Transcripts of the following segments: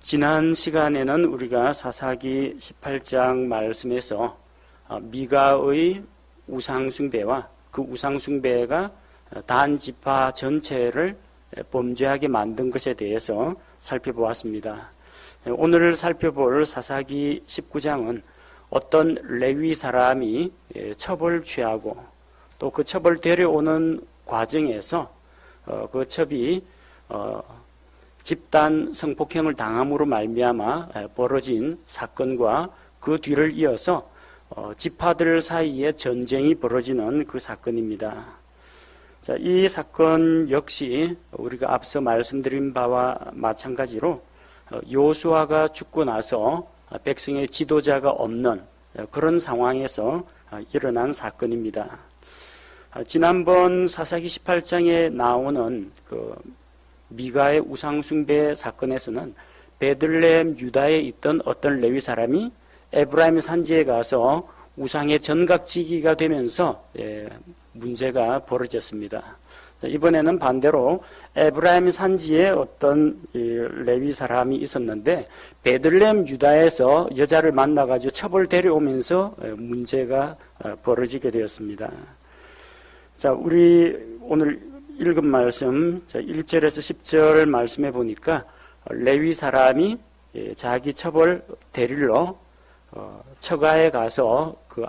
지난 시간에는 우리가 사사기 18장 말씀에서 미가의 우상숭배와 그 우상숭배가 단 지파 전체를 범죄하게 만든 것에 대해서 살펴보았습니다. 오늘 살펴볼 사사기 19장은 어떤 레위 사람이 첩을 취하고 또 그 첩을 데려오는 과정에서 그 첩이 집단 성폭행을 당함으로 말미암아 벌어진 사건과 그 뒤를 이어서 지파들 사이에 전쟁이 벌어지는 그 사건입니다. 자, 이 사건 역시 우리가 앞서 말씀드린 바와 마찬가지로 요수아가 죽고 나서 백성의 지도자가 없는 그런 상황에서 일어난 사건입니다. 지난번 사사기 18장에 나오는 그 미가의 우상숭배 사건에서는 베들레헴 유다에 있던 어떤 레위 사람이 에브라임 산지에 가서 우상의 전각지기가 되면서 문제가 벌어졌습니다. 이번에는 반대로 에브라임 산지에 어떤 레위 사람이 있었는데 베들레헴 유다에서 여자를 만나가지고 첩을 데려오면서 문제가 벌어지게 되었습니다. 자, 우리 오늘 읽은 말씀 1절에서 10절 말씀해 보니까 레위 사람이 자기 첩을 데리러 처가에 가서 그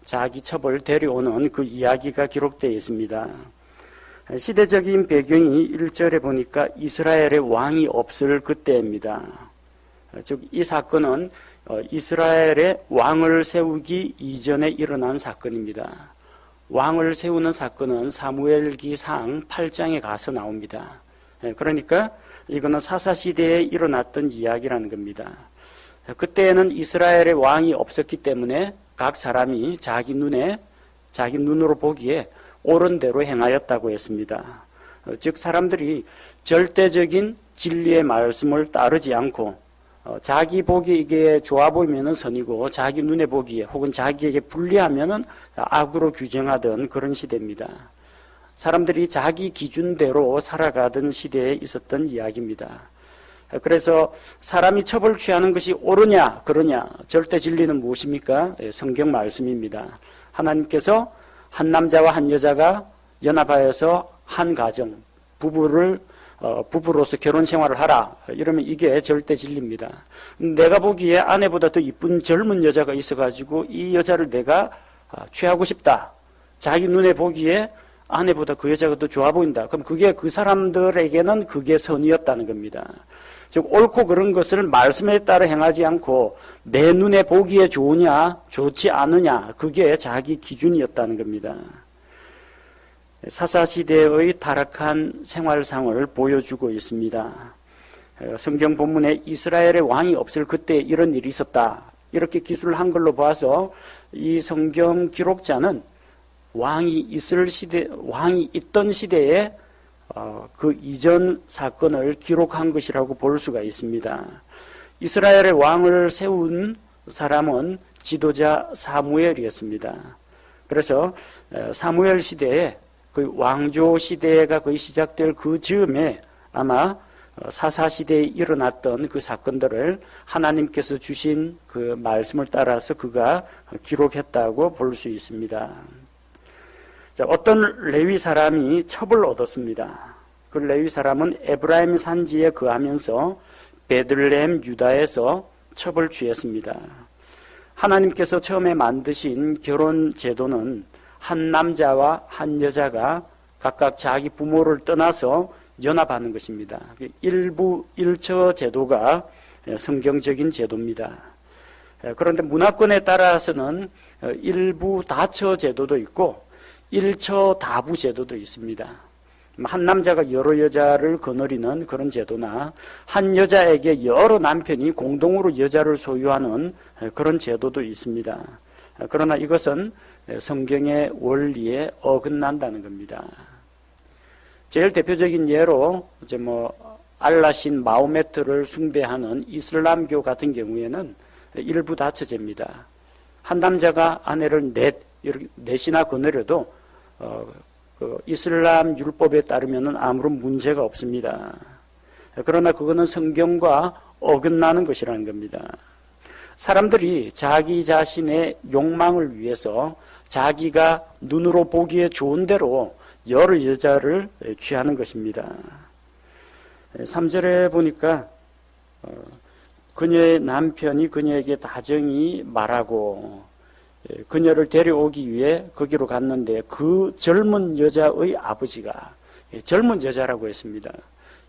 자기 첩을 데려오는 그 이야기가 기록되어 있습니다. 시대적인 배경이 1절에 보니까 이스라엘의 왕이 없을 그때입니다. 즉 이 사건은 이스라엘의 왕을 세우기 이전에 일어난 사건입니다. 왕을 세우는 사건은 사무엘기상 8장에 가서 나옵니다. 그러니까 이거는 사사시대에 일어났던 이야기라는 겁니다. 그때에는 이스라엘의 왕이 없었기 때문에 각 사람이 자기 눈으로 보기에 옳은 대로 행하였다고 했습니다. 즉 사람들이 절대적인 진리의 말씀을 따르지 않고 자기 보기에 좋아 보이면 선이고 자기 눈에 보기에 혹은 자기에게 불리하면 악으로 규정하던 그런 시대입니다. 사람들이 자기 기준대로 살아가던 시대에 있었던 이야기입니다. 그래서 사람이 첩을 취하는 것이 옳으냐 그러냐 절대 진리는 무엇입니까? 성경 말씀입니다. 하나님께서 한 남자와 한 여자가 연합하여서 한 가정 부부로서 결혼 생활을 하라 이러면 이게 절대 진리입니다. 내가 보기에 아내보다 더 이쁜 젊은 여자가 있어가지고 이 여자를 내가 취하고 싶다. 자기 눈에 보기에 아내보다 그 여자가 더 좋아 보인다. 그럼 그게 그 사람들에게는 그게 선이었다는 겁니다. 즉 옳고 그런 것을 말씀에 따라 행하지 않고 내 눈에 보기에 좋으냐 좋지 않으냐 그게 자기 기준이었다는 겁니다. 사사시대의 타락한 생활상을 보여주고 있습니다. 성경 본문에 이스라엘의 왕이 없을 그때 이런 일이 있었다. 이렇게 기술을 한 걸로 봐서 이 성경 기록자는 왕이 있던 시대에 그 이전 사건을 기록한 것이라고 볼 수가 있습니다. 이스라엘의 왕을 세운 사람은 지도자 사무엘이었습니다. 그래서 사무엘 시대에 그 왕조 시대가 거의 시작될 그 즈음에 아마 사사시대에 일어났던 그 사건들을 하나님께서 주신 그 말씀을 따라서 그가 기록했다고 볼 수 있습니다. 자, 어떤 레위 사람이 첩을 얻었습니다. 그 레위 사람은 에브라임 산지에 거하면서 베들레헴 유다에서 첩을 취했습니다. 하나님께서 처음에 만드신 결혼 제도는 한 남자와 한 여자가 각각 자기 부모를 떠나서 연합하는 것입니다. 일처 제도가 성경적인 제도입니다. 그런데 문화권에 따라서는 일부 다처 제도도 있고 일처 다부 제도도 있습니다. 한 남자가 여러 여자를 거느리는 그런 제도나 한 여자에게 여러 남편이 공동으로 여자를 소유하는 그런 제도도 있습니다. 그러나 이것은 성경의 원리에 어긋난다는 겁니다. 제일 대표적인 예로 이제 알라신 마호메트를 숭배하는 이슬람교 같은 경우에는 일부 다처제입니다. 한 남자가 아내를 넷이나 거느려도 그 이슬람 율법에 따르면 아무런 문제가 없습니다. 그러나 그거는 성경과 어긋나는 것이라는 겁니다. 사람들이 자기 자신의 욕망을 위해서 자기가 눈으로 보기에 좋은 대로 여러 여자를 취하는 것입니다. 3절에 보니까 그녀의 남편이 그녀에게 다정히 말하고 그녀를 데려오기 위해 거기로 갔는데 그 젊은 여자의 아버지가, 젊은 여자라고 했습니다.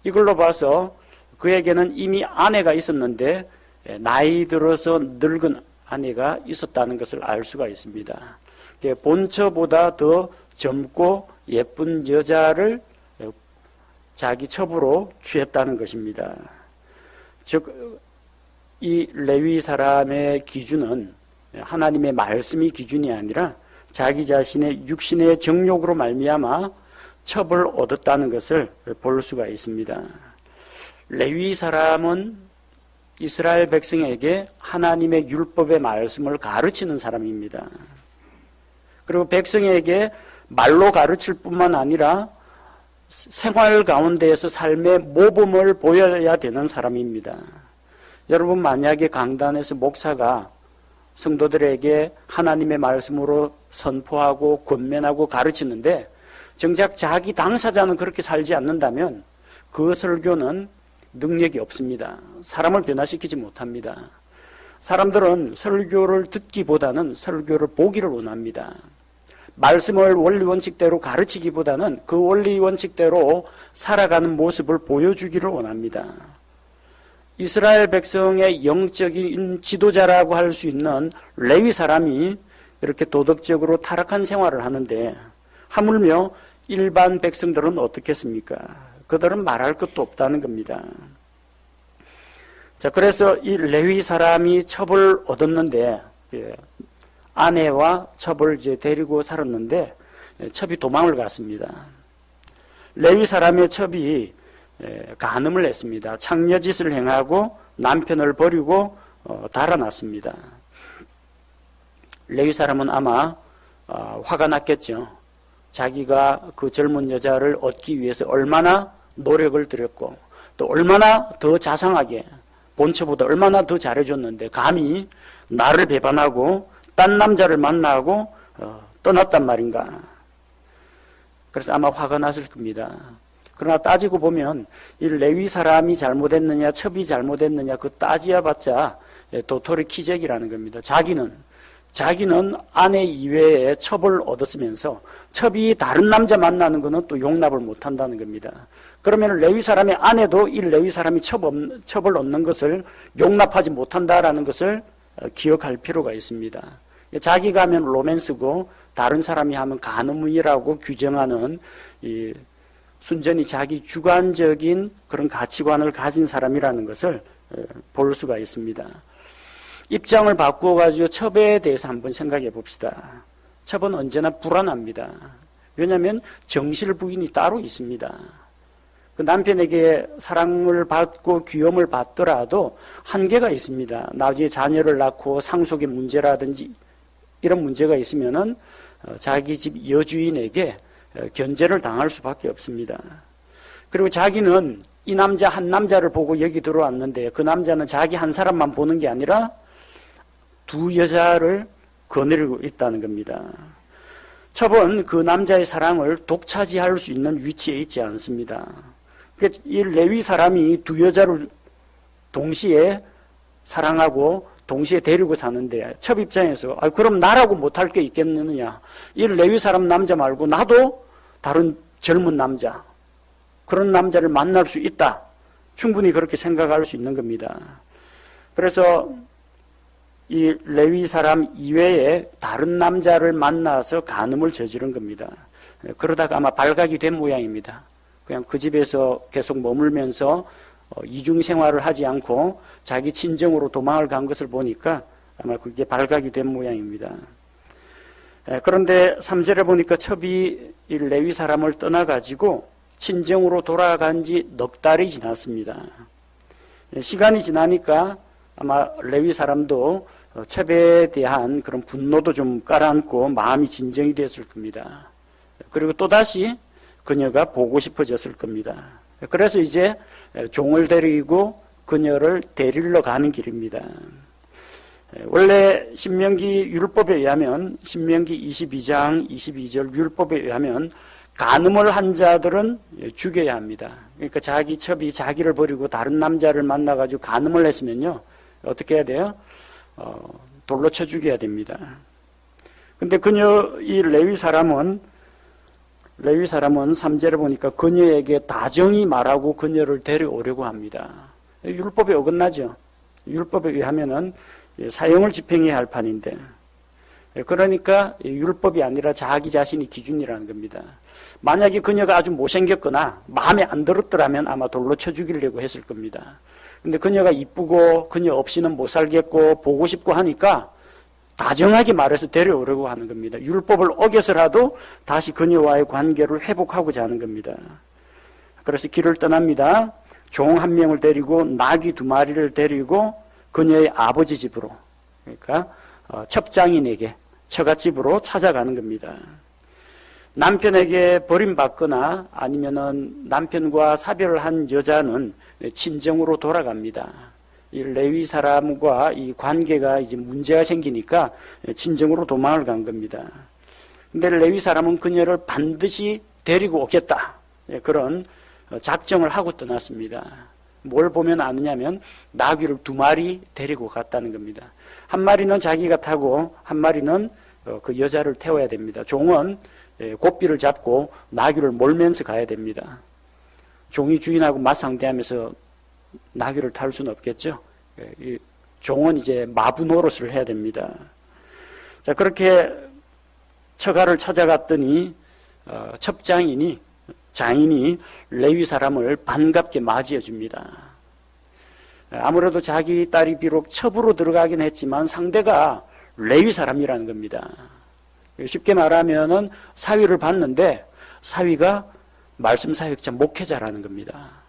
이걸로 봐서 그에게는 이미 아내가 있었는데 나이 들어서 늙은 아내가 있었다는 것을 알 수가 있습니다. 본처보다 더 젊고 예쁜 여자를 자기 첩으로 취했다는 것입니다. 즉, 이 레위 사람의 기준은 하나님의 말씀이 기준이 아니라 자기 자신의 육신의 정욕으로 말미암아 첩을 얻었다는 것을 볼 수가 있습니다. 레위 사람은 이스라엘 백성에게 하나님의 율법의 말씀을 가르치는 사람입니다. 그리고 백성에게 말로 가르칠 뿐만 아니라 생활 가운데에서 삶의 모범을 보여야 되는 사람입니다. 여러분, 만약에 강단에서 목사가 성도들에게 하나님의 말씀으로 선포하고 권면하고 가르치는데 정작 자기 당사자는 그렇게 살지 않는다면 그 설교는 능력이 없습니다. 사람을 변화시키지 못합니다. 사람들은 설교를 듣기보다는 설교를 보기를 원합니다. 말씀을 원리 원칙대로 가르치기보다는 그 원리 원칙대로 살아가는 모습을 보여주기를 원합니다. 이스라엘 백성의 영적인 지도자라고 할 수 있는 레위 사람이 이렇게 도덕적으로 타락한 생활을 하는데 하물며 일반 백성들은 어떻겠습니까? 그들은 말할 것도 없다는 겁니다. 자, 그래서 이 레위 사람이 첩을 얻었는데 아내와 첩을 이제 데리고 살았는데 첩이 도망을 갔습니다. 레위 사람의 첩이 간음을 했습니다. 창녀짓을 행하고 남편을 버리고 달아났습니다. 레위 사람은 아마 화가 났겠죠. 자기가 그 젊은 여자를 얻기 위해서 얼마나 노력을 들였고 또 얼마나 더 자상하게 본처보다 얼마나 더 잘해줬는데 감히 나를 배반하고 딴 남자를 만나고 떠났단 말인가. 그래서 아마 화가 났을 겁니다. 그러나 따지고 보면 이 레위 사람이 잘못했느냐 첩이 잘못했느냐 그 따지야봤자 도토리 키재기라는 겁니다. 자기는 아내 이외에 첩을 얻었으면서 첩이 다른 남자 만나는 것은 또 용납을 못한다는 겁니다. 그러면 레위 사람의 아내도 이 레위 사람이 첩을 얻는 것을 용납하지 못한다라는 것을 기억할 필요가 있습니다. 자기가 하면 로맨스고 다른 사람이 하면 간음이라고 규정하는 이 순전히 자기 주관적인 그런 가치관을 가진 사람이라는 것을 볼 수가 있습니다. 입장을 바꾸어가지고 첩에 대해서 한번 생각해 봅시다. 첩은 언제나 불안합니다. 왜냐하면 정실 부인이 따로 있습니다. 그 남편에게 사랑을 받고 귀염을 받더라도 한계가 있습니다. 나중에 자녀를 낳고 상속의 문제라든지 이런 문제가 있으면은 자기 집 여주인에게 견제를 당할 수밖에 없습니다. 그리고 자기는 이 남자 한 남자를 보고 여기 들어왔는데 그 남자는 자기 한 사람만 보는 게 아니라 두 여자를 거느리고 있다는 겁니다. 첩은 그 남자의 사랑을 독차지할 수 있는 위치에 있지 않습니다. 이 레위 사람이 두 여자를 동시에 사랑하고 동시에 데리고 사는데 첩 입장에서 그럼 나라고 못할 게 있겠느냐. 이 레위 사람 남자 말고 나도 다른 젊은 남자 그런 남자를 만날 수 있다. 충분히 그렇게 생각할 수 있는 겁니다. 그래서 이 레위 사람 이외에 다른 남자를 만나서 간음을 저지른 겁니다. 그러다가 아마 발각이 된 모양입니다. 그냥 그 집에서 계속 머물면서 이중 생활을 하지 않고 자기 친정으로 도망을 간 것을 보니까 아마 그게 발각이 된 모양입니다. 그런데 3절에 보니까 첩이 이 레위 사람을 떠나가지고 친정으로 돌아간 지 넉 달이 지났습니다. 시간이 지나니까 아마 레위 사람도 첩에 대한 그런 분노도 좀 깔아앉고 마음이 진정이 됐을 겁니다. 그리고 또다시 그녀가 보고 싶어졌을 겁니다. 그래서 이제 종을 데리고 그녀를 데리러 가는 길입니다. 원래 신명기 율법에 의하면 신명기 22장 22절 율법에 의하면 간음을 한 자들은 죽여야 합니다. 그러니까 자기 첩이 자기를 버리고 다른 남자를 만나가지고 간음을 했으면요 어떻게 해야 돼요? 돌로 쳐 죽여야 됩니다. 근데 이 레위 사람은 3절에 보니까 그녀에게 다정히 말하고 그녀를 데려오려고 합니다. 율법에 어긋나죠. 율법에 의하면은 사형을 집행해야 할 판인데, 그러니까 율법이 아니라 자기 자신이 기준이라는 겁니다. 만약에 그녀가 아주 못생겼거나 마음에 안 들었더라면 아마 돌로 쳐 죽이려고 했을 겁니다. 근데 그녀가 이쁘고 그녀 없이는 못 살겠고 보고 싶고 하니까 다정하게 말해서 데려오려고 하는 겁니다. 율법을 어겨서라도 다시 그녀와의 관계를 회복하고자 하는 겁니다. 그래서 길을 떠납니다. 종 한 명을 데리고 나귀 2마리를 데리고 그녀의 아버지 집으로, 그러니까 첩장인에게 처갓집으로 찾아가는 겁니다. 남편에게 버림받거나 아니면은 남편과 사별을 한 여자는 친정으로 돌아갑니다. 이 레위 사람과 이 관계가 이제 문제가 생기니까 친정으로 도망을 간 겁니다. 근데 레위 사람은 그녀를 반드시 데리고 오겠다, 그런 작정을 하고 떠났습니다. 뭘 보면 아느냐면 나귀를 2마리 데리고 갔다는 겁니다. 한 마리는 자기가 타고 한 마리는 그 여자를 태워야 됩니다. 종은 고삐를 잡고 나귀를 몰면서 가야 됩니다. 종이 주인하고 맞상대하면서 나귀를 탈 수는 없겠죠. 이 종은 이제 마부 노릇을 해야 됩니다. 자, 그렇게 처가를 찾아갔더니 장인이 레위 사람을 반갑게 맞이해 줍니다. 아무래도 자기 딸이 비록 첩으로 들어가긴 했지만 상대가 레위 사람이라는 겁니다. 쉽게 말하면은 사위를 봤는데 사위가 말씀 사역자 목회자라는 겁니다.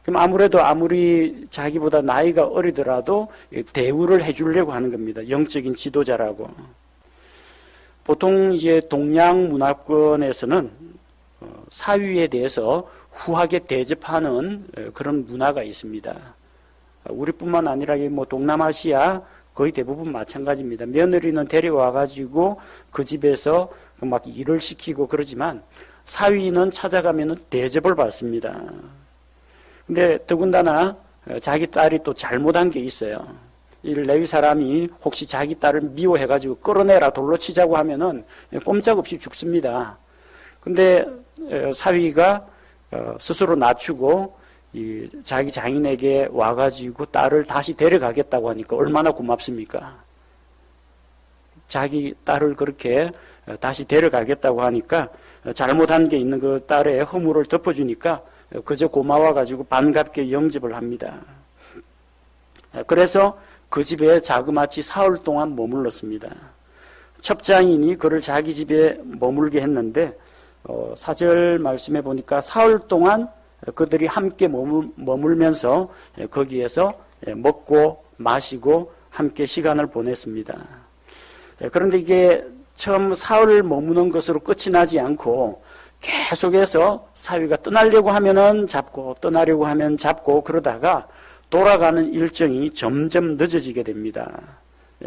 그럼 아무래도 아무리 자기보다 나이가 어리더라도 대우를 해주려고 하는 겁니다. 영적인 지도자라고. 보통 이제 동양 문화권에서는 사위에 대해서 후하게 대접하는 그런 문화가 있습니다. 우리뿐만 아니라 뭐 동남아시아 거의 대부분 마찬가지입니다. 며느리는 데려와가지고 그 집에서 막 일을 시키고 그러지만 사위는 찾아가면 대접을 받습니다. 근데 더군다나 자기 딸이 또 잘못한 게 있어요. 이 레위 사람이 혹시 자기 딸을 미워해가지고 끌어내라 돌로 치자고 하면은 꼼짝없이 죽습니다. 근데 사위가 스스로 낮추고 자기 장인에게 와가지고 딸을 다시 데려가겠다고 하니까 얼마나 고맙습니까? 자기 딸을 그렇게 다시 데려가겠다고 하니까 잘못한 게 있는 그 딸의 허물을 덮어주니까 그저 고마워가지고 반갑게 영접을 합니다. 그래서 그 집에 자그마치 사흘 동안 머물렀습니다. 첩장인이 그를 자기 집에 머물게 했는데 4절 말씀해 보니까 사흘 동안 그들이 함께 머물면서 거기에서 먹고 마시고 함께 시간을 보냈습니다. 그런데 이게 처음 사흘 머무는 것으로 끝이 나지 않고 계속해서 사위가 떠나려고 하면은 잡고 떠나려고 하면 잡고 그러다가 돌아가는 일정이 점점 늦어지게 됩니다.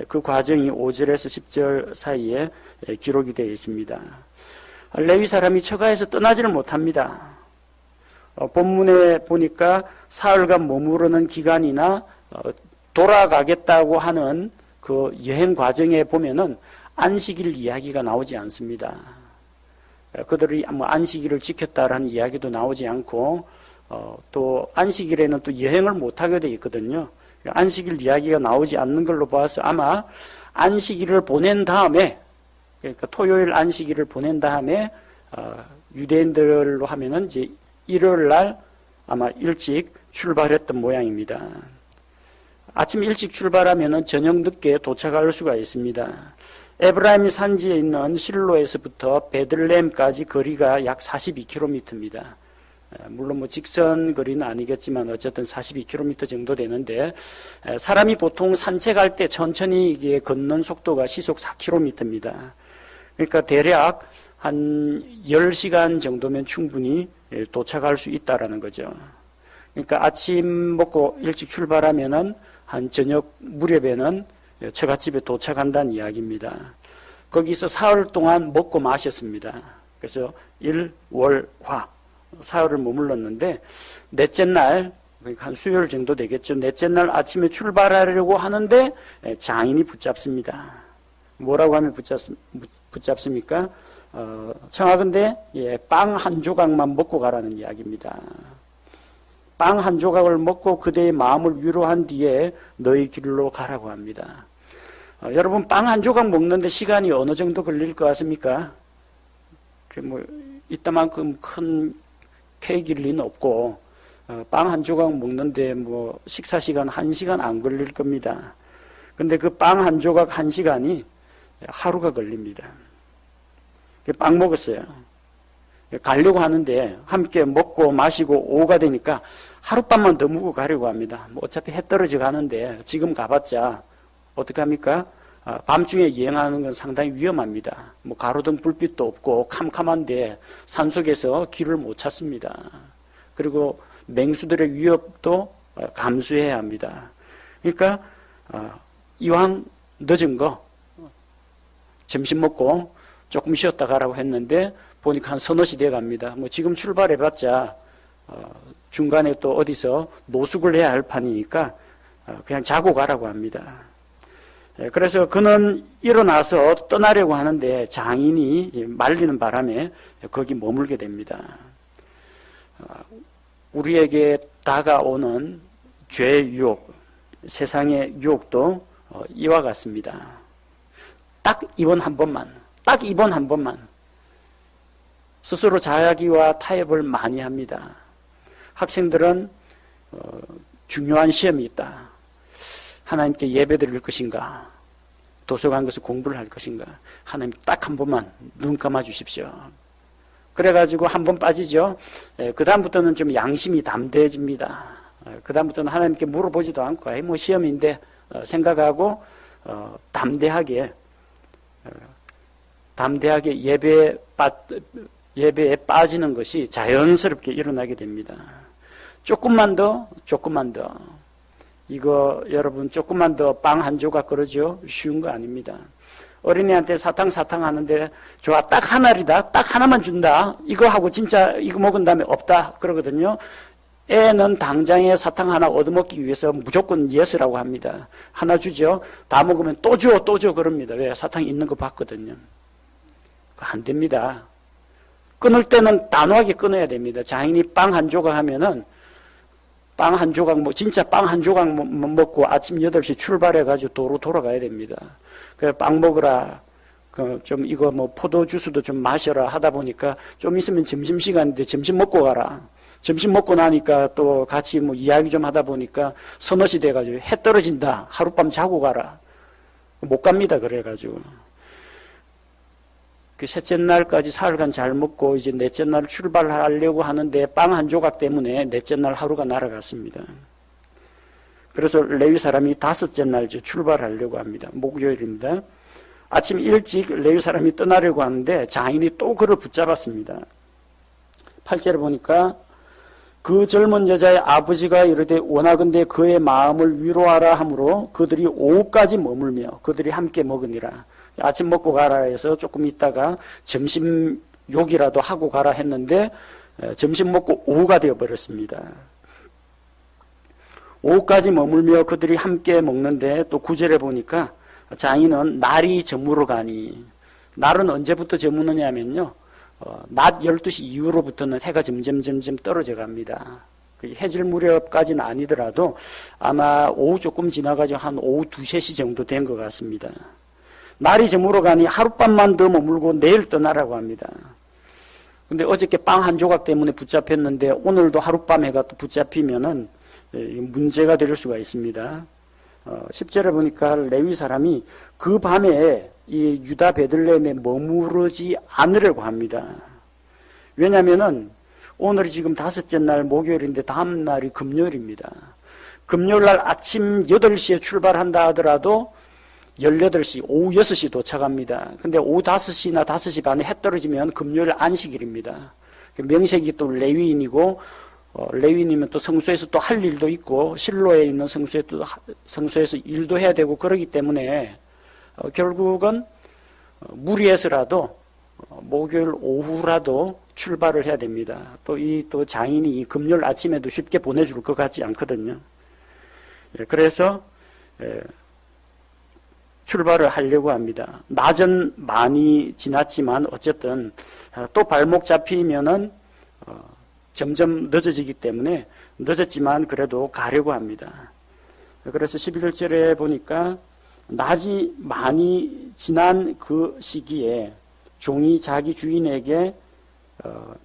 그 과정이 5절에서 10절 사이에 기록이 되어 있습니다. 레위 사람이 처가에서 떠나지를 못합니다. 본문에 보니까 사흘간 머무르는 기간이나 돌아가겠다고 하는 그 여행 과정에 보면은 안식일 이야기가 나오지 않습니다. 그들이 뭐 안식일을 지켰다라는 이야기도 나오지 않고 또 안식일에는 또 여행을 못하게 돼 있거든요. 안식일 이야기가 나오지 않는 걸로 봐서 아마 안식일을 보낸 다음에, 그러니까 토요일 안식일을 보낸 다음에 유대인들로 하면은 이제 일요일 날 아마 일찍 출발했던 모양입니다. 아침 일찍 출발하면은 저녁 늦게 도착할 수가 있습니다. 에브라임 산지에 있는 실로에서부터 베들레헴까지 거리가 약 42km입니다. 물론 뭐 직선 거리는 아니겠지만 어쨌든 42km 정도 되는데, 사람이 보통 산책할 때 천천히 이게 걷는 속도가 시속 4km입니다. 그러니까 대략 한 10시간 정도면 충분히 도착할 수 있다라는 거죠. 그러니까 아침 먹고 일찍 출발하면은 한 저녁 무렵에는 처갓집에 도착한다는 이야기입니다. 거기서 사흘 동안 먹고 마셨습니다. 그래서 일, 월, 화 사흘을 머물렀는데 넷째 날, 그러니까 한 수요일 정도 되겠죠. 넷째 날 아침에 출발하려고 하는데 장인이 붙잡습니다. 뭐라고 하면 붙잡습니까? 청하건대 빵 한 조각만 먹고 가라는 이야기입니다. 빵 한 조각을 먹고 그대의 마음을 위로한 뒤에 너희 길로 가라고 합니다. 여러분, 빵 한 조각 먹는데 시간이 어느 정도 걸릴 것 같습니까? 이따만큼 큰 케이크일 리는 없고, 빵 한 조각 먹는데 식사 시간 1시간 안 걸릴 겁니다. 근데 그 빵 한 조각 1시간이 하루가 걸립니다. 빵 먹었어요. 가려고 하는데 함께 먹고 마시고 오후가 되니까 하룻밤만 더 묵고 가려고 합니다. 어차피 해 떨어져 가는데 지금 가봤자 어떻게 합니까? 밤중에 여행하는 건 상당히 위험합니다. 가로등 불빛도 없고 캄캄한데 산속에서 길을 못 찾습니다. 그리고 맹수들의 위협도 감수해야 합니다. 그러니까 이왕 늦은 거 점심 먹고 조금 쉬었다 가라고 했는데 보니까 한 서너 시 돼 갑니다. 지금 출발해봤자 중간에 또 어디서 노숙을 해야 할 판이니까 그냥 자고 가라고 합니다. 그래서 그는 일어나서 떠나려고 하는데 장인이 말리는 바람에 거기 머물게 됩니다. 우리에게 다가오는 죄의 유혹, 세상의 유혹도 이와 같습니다. 딱 이번 한 번만 스스로 자기와 타협을 많이 합니다. 학생들은 중요한 시험이 있다. 하나님께 예배 드릴 것인가? 도서관 가서 공부를 할 것인가? 하나님 딱 한 번만 눈 감아 주십시오. 그래가지고 한 번 빠지죠. 그 다음부터는 좀 양심이 담대해집니다. 그 다음부터는 하나님께 물어보지도 않고 시험인데 생각하고 담대하게 예배에 빠지는 것이 자연스럽게 일어나게 됩니다. 조금만 더. 이거 여러분 조금만 더 빵 한 조각 그러죠? 쉬운 거 아닙니다. 어린이한테 사탕 하는데 좋아, 딱 한 알이다, 딱 하나만 준다, 이거 하고 진짜 이거 먹은 다음에 없다 그러거든요. 애는 당장에 사탕 하나 얻어먹기 위해서 무조건 예스라고 합니다. 하나 주죠. 다 먹으면 또 줘 그럽니다. 왜? 사탕 있는 거 봤거든요. 안 됩니다. 끊을 때는 단호하게 끊어야 됩니다. 장인이 빵 한 조각 하면은 빵 한 조각, 진짜 빵 한 조각 먹고 아침 8시 출발해가지고 도로 돌아가야 됩니다. 그래, 빵 먹으라. 좀 이거 포도 주스도 좀 마셔라 하다 보니까 좀 있으면 점심시간인데 점심 먹고 가라. 점심 먹고 나니까 또 같이 이야기 좀 하다 보니까 서너 시 돼가지고 해 떨어진다. 하룻밤 자고 가라. 못 갑니다. 그래가지고. 그 셋째 날까지 사흘간 잘 먹고 이제 넷째 날 출발하려고 하는데 빵 한 조각 때문에 넷째 날 하루가 날아갔습니다. 그래서 레위 사람이 다섯째 날 출발하려고 합니다. 목요일입니다. 아침 일찍 레위 사람이 떠나려고 하는데 장인이 또 그를 붙잡았습니다. 8절에 보니까 그 젊은 여자의 아버지가 이르되 원하건대 그의 마음을 위로하라 하므로 그들이 오후까지 머물며 그들이 함께 먹으니라. 아침 먹고 가라 해서 조금 있다가 점심 욕이라도 하고 가라 했는데 점심 먹고 오후가 되어버렸습니다. 오후까지 머물며 그들이 함께 먹는데 또 9절에 보니까 장인은 날이 저물어 가니, 날은 언제부터 저무느냐 하면요, 낮 12시 이후로부터는 해가 점점 떨어져 갑니다. 해질 무렵까지는 아니더라도 아마 오후 조금 지나가지고 한 오후 2, 3시 정도 된 것 같습니다. 날이 저물어 가니 하룻밤만 더 머물고 내일 떠나라고 합니다. 근데 어저께 빵 한 조각 때문에 붙잡혔는데 오늘도 하룻밤 해가 또 붙잡히면은 문제가 될 수가 있습니다. 10절에 보니까 레위 사람이 그 밤에 이 유다 베들레헴에 머무르지 않으려고 합니다. 왜냐면은 오늘이 지금 다섯째 날 목요일인데 다음 날이 금요일입니다. 금요일 날 아침 8시에 출발한다 하더라도 18시, 오후 6시 도착합니다. 근데 오후 5시나 5시 반에 해 떨어지면 금요일 안식일입니다. 명색이 또 레위인이고 레위인이면 또 성소에서 또 할 일도 있고 실로에 있는 성소에서 일도 해야 되고 그러기 때문에 결국은 무리해서라도 목요일 오후라도 출발을 해야 됩니다. 또 장인이 이 금요일 아침에도 쉽게 보내줄 것 같지 않거든요. 그래서 출발을 하려고 합니다. 낮은 많이 지났지만 어쨌든 또 발목 잡히면은 점점 늦어지기 때문에 늦었지만 그래도 가려고 합니다. 그래서 11절에 보니까 낮이 많이 지난 그 시기에 종이 자기 주인에게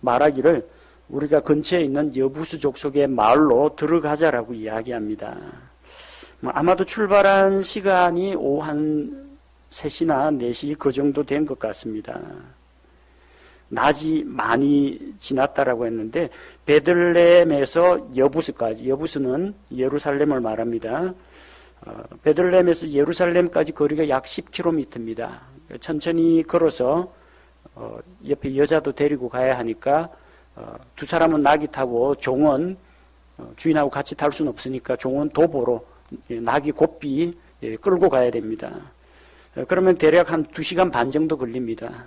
말하기를 우리가 근처에 있는 여부수 족속의 마을로 들어가자라고 이야기합니다. 아마도 출발한 시간이 오후 한 3시나 4시 그 정도 된 것 같습니다. 낮이 많이 지났다라고 했는데 베들레헴에서 여부스까지, 여부스는 예루살렘을 말합니다. 베들레헴에서 예루살렘까지 거리가 약 10km입니다. 천천히 걸어서 옆에 여자도 데리고 가야 하니까 두 사람은 낙이 타고 종은 주인하고 같이 탈 수는 없으니까 종은 도보로 낙이 고삐 끌고 가야 됩니다. 그러면 대략 한 2시간 반 정도 걸립니다.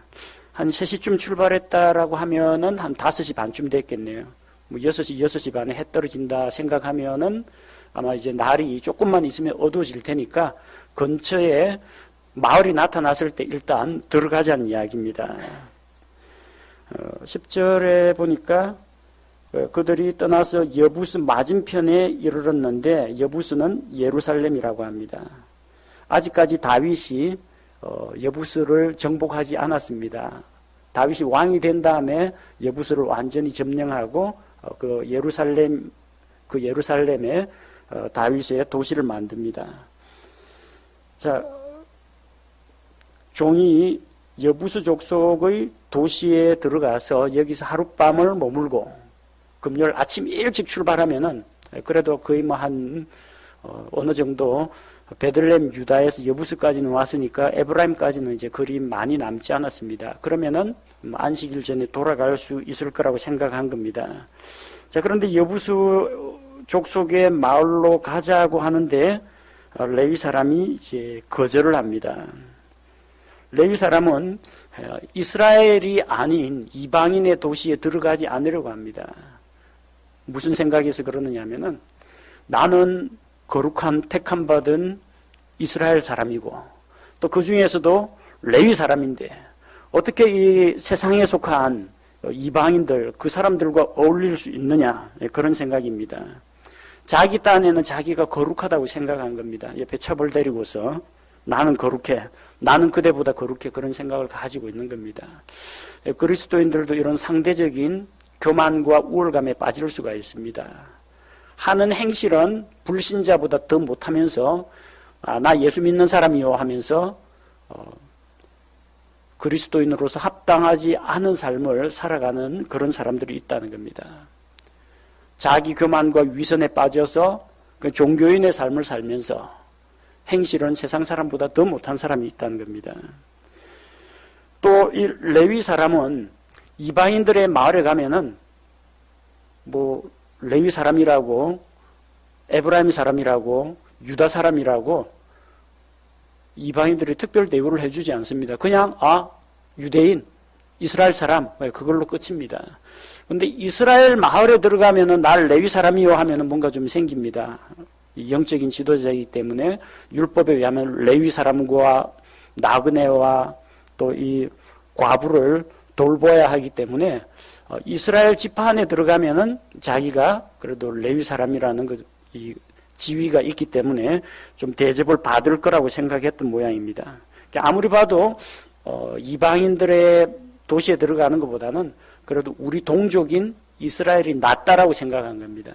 한 3시쯤 출발했다라고 하면은 한 5시 반쯤 됐겠네요. 6시 반에 해 떨어진다 생각하면은 아마 이제 날이 조금만 있으면 어두워질 테니까 근처에 마을이 나타났을 때 일단 들어가자는 이야기입니다. 10절에 보니까 그들이 떠나서 여부스 맞은편에 이르렀는데 여부스는 예루살렘이라고 합니다. 아직까지 다윗이 여부스를 정복하지 않았습니다. 다윗이 왕이 된 다음에 여부스를 완전히 점령하고 그 예루살렘에 다윗의 도시를 만듭니다. 자, 종이 여부스 족속의 도시에 들어가서 여기서 하룻밤을 머물고 금요일 아침 일찍 출발하면은 그래도 거의 어느 정도 베들레헴 유다에서 여부스까지는 왔으니까 에브라임까지는 이제 거리 많이 남지 않았습니다. 그러면은 안식일 전에 돌아갈 수 있을 거라고 생각한 겁니다. 자, 그런데 여부수 족속의 마을로 가자고 하는데 레위 사람이 이제 거절을 합니다. 레위 사람은 이스라엘이 아닌 이방인의 도시에 들어가지 않으려고 합니다. 무슨 생각에서 그러느냐면은 나는 거룩한 택함 받은 이스라엘 사람이고 또 그 중에서도 레위 사람인데 어떻게 이 세상에 속한 이방인들 그 사람들과 어울릴 수 있느냐 그런 생각입니다. 자기 딴에는 자기가 거룩하다고 생각한 겁니다. 옆에 첩을 데리고서 나는 거룩해, 나는 그대보다 거룩해 그런 생각을 가지고 있는 겁니다. 그리스도인들도 이런 상대적인 교만과 우월감에 빠질 수가 있습니다. 하는 행실은 불신자보다 더 못하면서 나 예수 믿는 사람이요 하면서 그리스도인으로서 합당하지 않은 삶을 살아가는 그런 사람들이 있다는 겁니다. 자기 교만과 위선에 빠져서 그 종교인의 삶을 살면서 행실은 세상 사람보다 더 못한 사람이 있다는 겁니다. 또 이 레위 사람은 이방인들의 마을에 가면은 레위 사람이라고 에브라임 사람이라고 유다 사람이라고 이방인들이 특별 대우를 해주지 않습니다. 그냥 유대인, 이스라엘 사람 그걸로 끝입니다. 그런데 이스라엘 마을에 들어가면은 날 레위 사람이요 하면은 뭔가 좀 생깁니다. 영적인 지도자이기 때문에 율법에 의하면 레위 사람과 나그네와 또 이 과부를 돌보아야 하기 때문에 이스라엘 지파 안에 들어가면은 자기가 그래도 레위 사람이라는 이 지위가 있기 때문에 좀 대접을 받을 거라고 생각했던 모양입니다. 아무리 봐도 이방인들의 도시에 들어가는 것보다는 그래도 우리 동족인 이스라엘이 낫다라고 생각한 겁니다.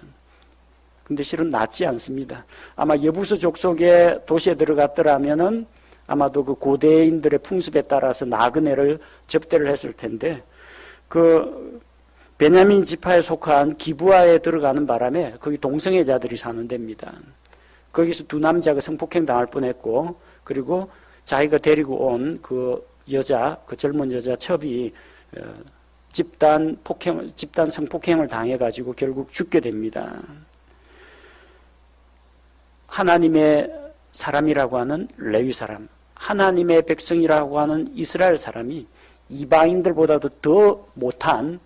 근데 실은 낫지 않습니다. 아마 여부수 족속의 도시에 들어갔더라면은 아마도 그 고대인들의 풍습에 따라서 나그네를 접대를 했을 텐데 그 베냐민 지파에 속한 기브아에 들어가는 바람에 거기 동성애자들이 사는 데입니다. 거기서 두 남자가 성폭행 당할 뻔했고 그리고 자기가 데리고 온 그 여자, 그 젊은 여자 첩이 집단 성폭행을 당해가지고 결국 죽게 됩니다. 하나님의 사람이라고 하는 레위 사람, 하나님의 백성이라고 하는 이스라엘 사람이 이방인들보다도 더 못한,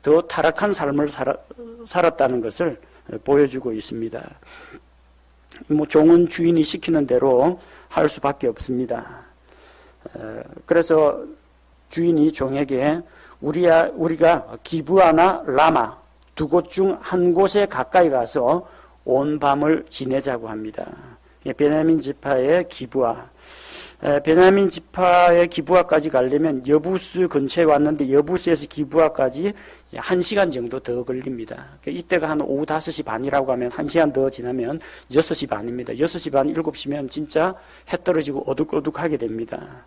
더 타락한 삶을 살았다는 것을 보여주고 있습니다. 종은 주인이 시키는 대로 할 수밖에 없습니다. 그래서 주인이 종에게 우리가 기브아나 라마 두 곳 중 한 곳에 가까이 가서 온 밤을 지내자고 합니다. 베냐민 지파의 기브아. 베냐민 지파의 기브아까지 가려면 여부스 근처에 왔는데 여부스에서 기브아까지 1시간 정도 더 걸립니다. 이때가 한 오후 5시 반이라고 하면 1시간 더 지나면 6시 반입니다. 6시 반, 7시면 진짜 해 떨어지고 어둑어둑하게 됩니다.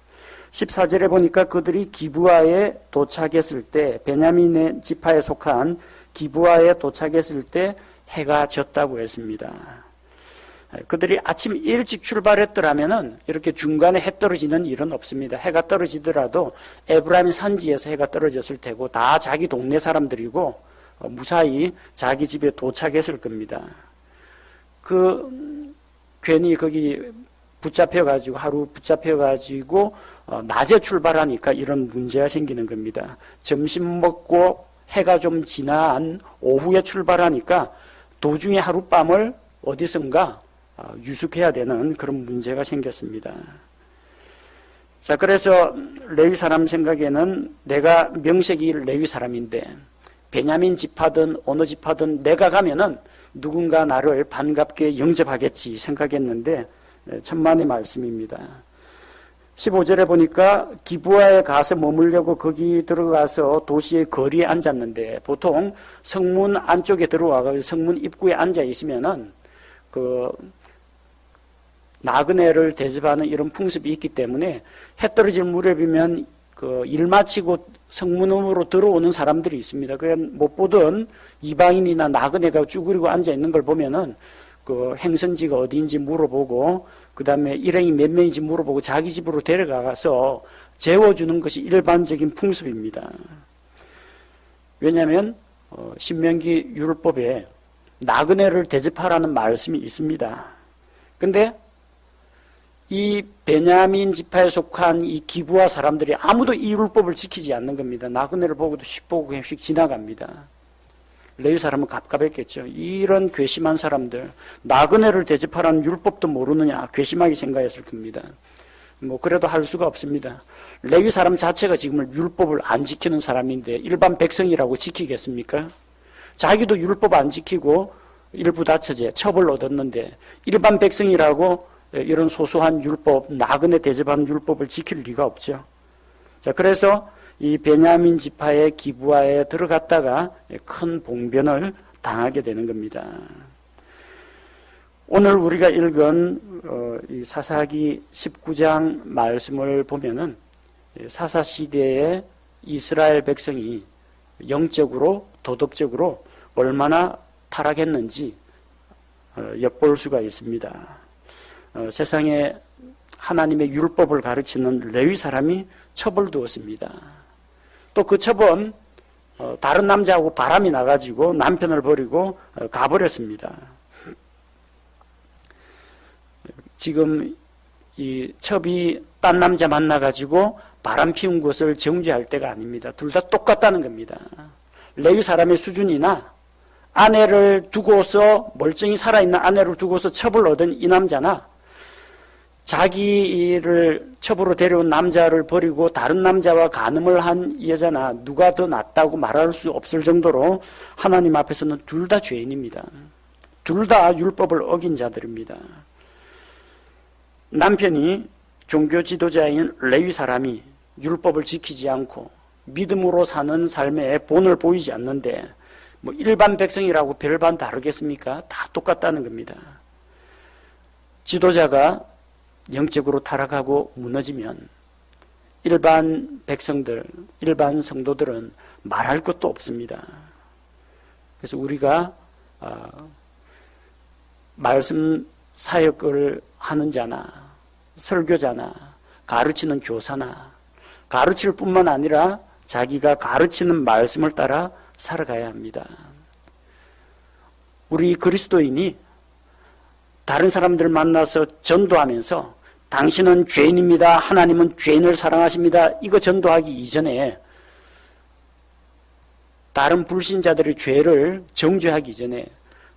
14절에 보니까 그들이 기브아에 도착했을 때, 베냐민의 지파에 속한 기브아에 도착했을 때 해가 졌다고 했습니다. 그들이 아침 일찍 출발했더라면은 이렇게 중간에 해 떨어지는 일은 없습니다. 해가 떨어지더라도 에브라임 산지에서 해가 떨어졌을 테고 다 자기 동네 사람들이고 무사히 자기 집에 도착했을 겁니다. 괜히 거기 하루 붙잡혀가지고 낮에 출발하니까 이런 문제가 생기는 겁니다. 점심 먹고 해가 좀 지난 오후에 출발하니까 도중에 하룻밤을 어디선가 유숙해야 되는 그런 문제가 생겼습니다. 자, 그래서 레위 사람 생각에는 내가 명색이 레위 사람인데 베냐민 지파든 어느 지파든 내가 가면은 누군가 나를 반갑게 영접하겠지 생각했는데 천만의 말씀입니다. 15절에 보니까 기브아에 가서 머물려고 거기 들어가서 도시의 거리에 앉았는데 보통 성문 안쪽에 들어와서 성문 입구에 앉아 있으면은 나그네를 대접하는 이런 풍습이 있기 때문에 해 떨어질 무렵이면 일 마치고 성문으로 들어오는 사람들이 있습니다. 그냥 못 보던 이방인이나 나그네가 쭈그리고 앉아 있는 걸 보면은 행선지가 어디인지 물어보고 그 다음에 일행이 몇 명인지 물어보고 자기 집으로 데려가서 재워주는 것이 일반적인 풍습입니다. 왜냐하면 신명기 율법에 나그네를 대접하라는 말씀이 있습니다. 근데 이 베냐민 지파에 속한 이 기브아 사람들이 아무도 이 율법을 지키지 않는 겁니다. 나그네를 보고도 씩 보고 그냥 씩 지나갑니다. 레위 사람은 갑갑했겠죠. 이런 괘씸한 사람들, 나그네를 대접하라는 율법도 모르느냐 괘씸하게 생각했을 겁니다. 그래도 할 수가 없습니다. 레위 사람 자체가 지금 율법을 안 지키는 사람인데 일반 백성이라고 지키겠습니까? 자기도 율법 안 지키고 일부 다처제 처벌 얻었는데 일반 백성이라고 이런 소소한 율법, 나그네 대접하는 율법을 지킬 리가 없죠. 자, 그래서 이 베냐민 지파의 기브아에 들어갔다가 큰 봉변을 당하게 되는 겁니다. 오늘 우리가 읽은 이 사사기 19장 말씀을 보면은 사사 시대의 이스라엘 백성이 영적으로 도덕적으로 얼마나 타락했는지 엿볼 수가 있습니다. 세상에 하나님의 율법을 가르치는 레위 사람이 처벌두었습니다. 또 그 처벌은 다른 남자하고 바람이 나가지고 남편을 버리고 가버렸습니다. 지금 이 첩이 딴 남자 만나가지고 바람 피운 것을 정죄할 때가 아닙니다. 둘 다 똑같다는 겁니다. 레위 사람의 수준이나 아내를 두고서 멀쩡히 살아있는 아내를 두고서 첩을 얻은 이 남자나 자기를 첩으로 데려온 남자를 버리고 다른 남자와 간음을 한 여자나 누가 더 낫다고 말할 수 없을 정도로 하나님 앞에서는 둘 다 죄인입니다. 둘 다 율법을 어긴 자들입니다. 남편이 종교 지도자인 레위 사람이 율법을 지키지 않고 믿음으로 사는 삶에 본을 보이지 않는데 일반 백성이라고 별반 다르겠습니까? 다 똑같다는 겁니다. 지도자가 영적으로 타락하고 무너지면 일반 백성들, 일반 성도들은 말할 것도 없습니다. 그래서 우리가 말씀 사역을 하는 자나 설교자나 가르치는 교사나 가르칠 뿐만 아니라 자기가 가르치는 말씀을 따라 살아가야 합니다. 우리 그리스도인이 다른 사람들 만나서 전도하면서 당신은 죄인입니다. 하나님은 죄인을 사랑하십니다. 이거 전도하기 이전에 다른 불신자들의 죄를 정죄하기 전에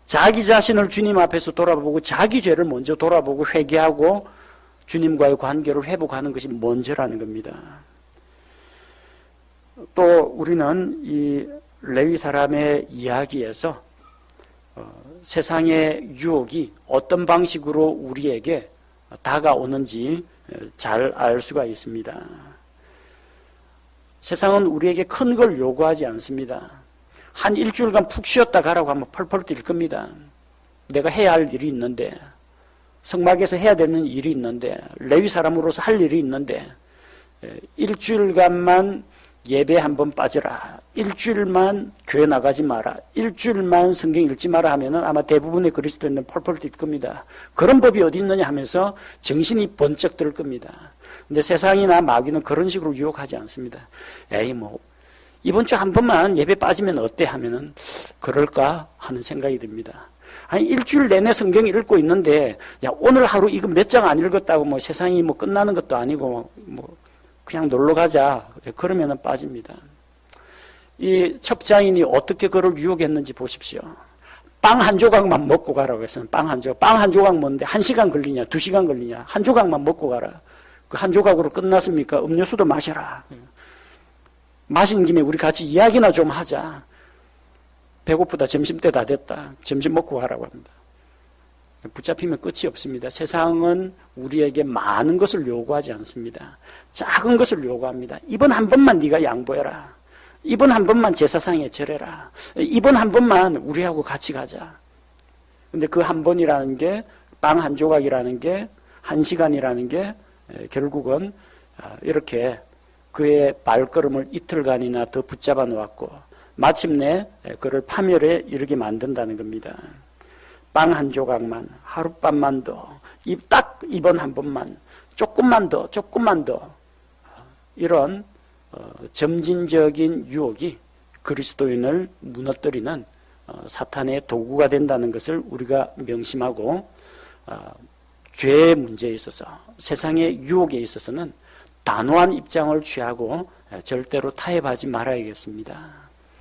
자기 자신을 주님 앞에서 돌아보고 자기 죄를 먼저 돌아보고 회개하고 주님과의 관계를 회복하는 것이 먼저라는 겁니다. 또 우리는 이 레위 사람의 이야기에서 세상의 유혹이 어떤 방식으로 우리에게 다가오는지 잘 알 수가 있습니다. 세상은 우리에게 큰 걸 요구하지 않습니다. 한 일주일간 푹 쉬었다 가라고 하면 펄펄 뛸 겁니다. 내가 해야 할 일이 있는데, 성막에서 해야 되는 일이 있는데, 레위 사람으로서 할 일이 있는데, 일주일간만 예배 한번 빠져라, 일주일만 교회 나가지 마라, 일주일만 성경 읽지 마라 하면은 아마 대부분의 그리스도인은 펄펄 뛸 겁니다. 그런 법이 어디 있느냐 하면서 정신이 번쩍 들 겁니다. 근데 세상이나 마귀는 그런 식으로 유혹하지 않습니다. 에이 이번 주 한 번만 예배 빠지면 어때 하면은 그럴까 하는 생각이 듭니다. 아니 일주일 내내 성경 읽고 있는데 야 오늘 하루 이거 몇 장 안 읽었다고 세상이 끝나는 것도 아니고 그냥 놀러 가자 그러면은 빠집니다. 이 첩자인이 어떻게 그를 유혹했는지 보십시오. 빵 한 조각만 먹고 가라고 했어요. 빵 한 조각 먹는데 1시간 걸리냐 2시간 걸리냐 한 조각만 먹고 가라. 그 한 조각으로 끝났습니까? 음료수도 마셔라. 마신 김에 우리 같이 이야기나 좀 하자. 배고프다. 점심때 다 됐다. 점심 먹고 가라고 합니다. 붙잡히면 끝이 없습니다. 세상은 우리에게 많은 것을 요구하지 않습니다. 작은 것을 요구합니다. 이번 한 번만 네가 양보해라. 이번 한 번만 제사상에 절해라. 이번 한 번만 우리하고 같이 가자. 근데 그 한 번이라는 게 빵 한 조각이라는 게 1시간이라는 게 결국은 이렇게 그의 발걸음을 이틀간이나 더 붙잡아 놓았고 마침내 그를 파멸에 이르게 만든다는 겁니다. 빵 한 조각만, 하룻밤만 더, 딱 이번 한 번만, 조금만 더, 이런 점진적인 유혹이 그리스도인을 무너뜨리는 사탄의 도구가 된다는 것을 우리가 명심하고 죄의 문제에 있어서 세상의 유혹에 있어서는 단호한 입장을 취하고 절대로 타협하지 말아야겠습니다.